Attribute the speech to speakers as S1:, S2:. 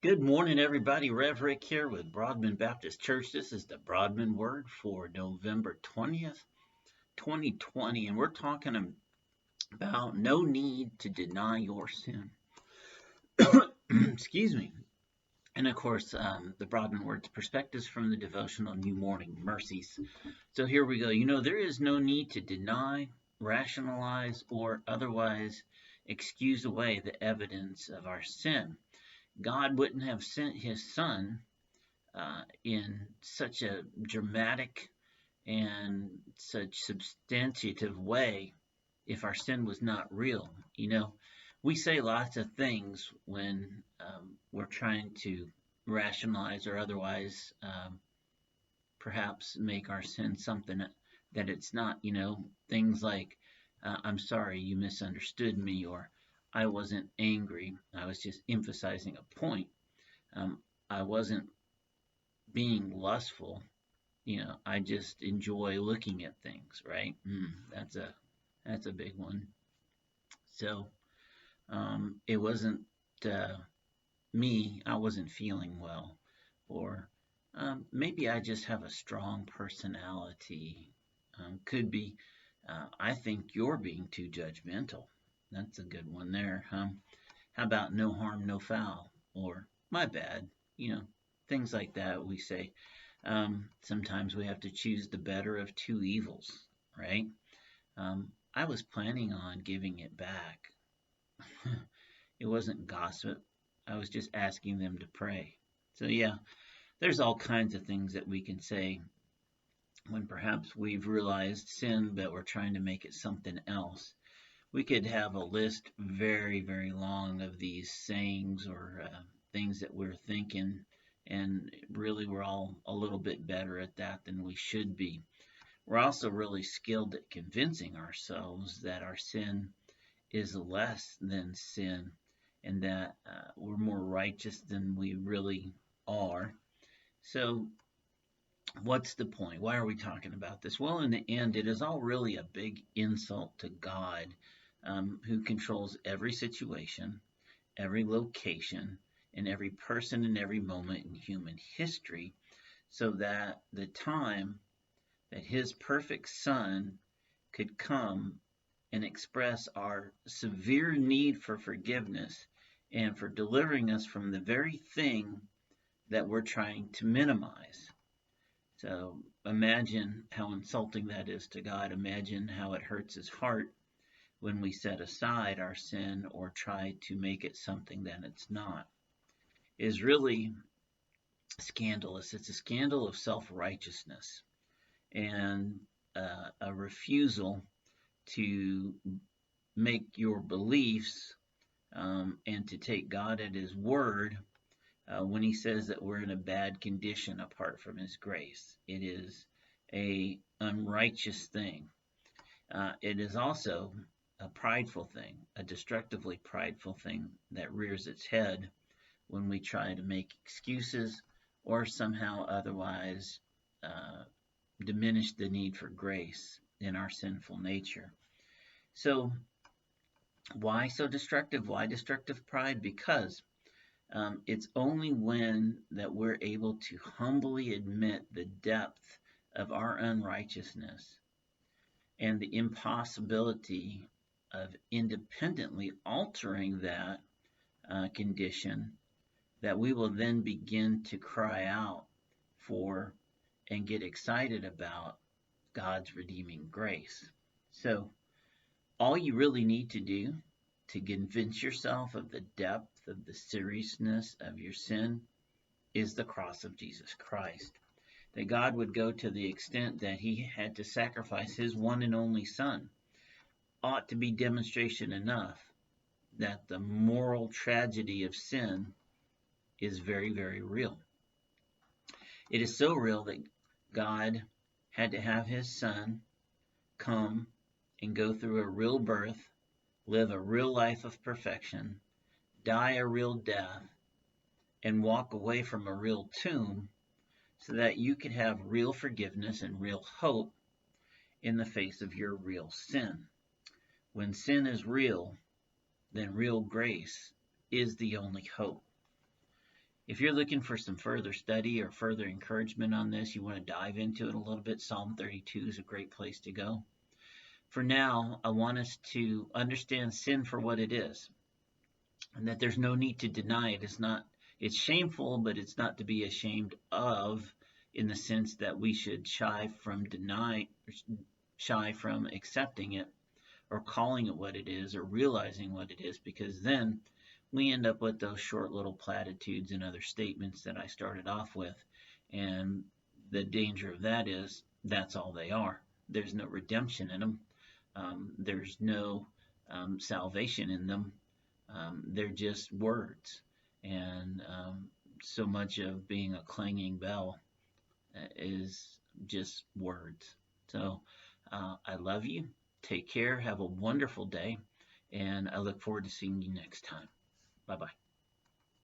S1: Good morning, everybody. Rev Rick here with Broadman Baptist Church. This is the Broadman Word for November 20th, 2020, and we're talking about no need to deny your sin. Excuse me. And of course, the Broadman Word's perspectives from the devotional New Morning Mercies. So here we go. There is no need to deny, rationalize, or otherwise excuse away the evidence of our sin. God wouldn't have sent his son in such a dramatic and such substantive way if our sin was not real. We say lots of things when we're trying to rationalize or otherwise perhaps make our sin something that it's not. Things like, I'm sorry, you misunderstood me, or I wasn't angry, I was just emphasizing a point. I wasn't being lustful. I just enjoy looking at things, right? That's a big one. So it wasn't me, I wasn't feeling well, or maybe I just have a strong personality. Could be, I think you're being too judgmental. That's a good one there. How about no harm, no foul? Or my bad. Things like that we say. Sometimes we have to choose the better of two evils, right? I was planning on giving it back. It wasn't gossip. I was just asking them to pray. So yeah, there's all kinds of things that we can say when perhaps we've realized sin, but we're trying to make it something else. We could have a list very, very long of these sayings or things that we're thinking, and really we're all a little bit better at that than we should be. We're also really skilled at convincing ourselves that our sin is less than sin and that we're more righteous than we really are. So what's the point? Why are we talking about this? Well, in the end, it is all really a big insult to God, who controls every situation, every location, and every person and every moment in human history, so that the time that his perfect Son could come and express our severe need for forgiveness and for delivering us from the very thing that we're trying to minimize. So imagine how insulting that is to God. Imagine how it hurts his heart when we set aside our sin or try to make it something that it's not. It is really scandalous. It's a scandal of self-righteousness and a refusal to make your beliefs and to take God at his word when he says that we're in a bad condition apart from his grace. It is a unrighteous thing. It is also a prideful thing, a destructively prideful thing that rears its head when we try to make excuses or somehow otherwise diminish the need for grace in our sinful nature. So why so destructive? Why destructive pride? Because it's only when that we're able to humbly admit the depth of our unrighteousness and the impossibility of independently altering that condition that we will then begin to cry out for and get excited about God's redeeming grace. So all you really need to do to convince yourself of the depth of the seriousness of your sin is the cross of Jesus Christ. That God would go to the extent that he had to sacrifice his one and only Son ought to be demonstration enough that the moral tragedy of sin is very, very real. It is so real that God had to have his Son come and go through a real birth, live a real life of perfection, die a real death, and walk away from a real tomb so that you could have real forgiveness and real hope in the face of your real sin. When sin is real, then real grace is the only hope. If you're looking for some further study or further encouragement on this, you want to dive into it a little bit, Psalm 32 is a great place to go. For now, I want us to understand sin for what it is, and that there's no need to deny it. It's shameful, but it's not to be ashamed of, in the sense that we should shy from accepting it or calling it what it is or realizing what it is, because then we end up with those short little platitudes and other statements that I started off with. And the danger of that is that's all they are. There's no redemption in them. There's no salvation in them. They're just words. And so much of being a clanging bell is just words. So I love you. Take care. Have a wonderful day. And I look forward to seeing you next time. Bye bye.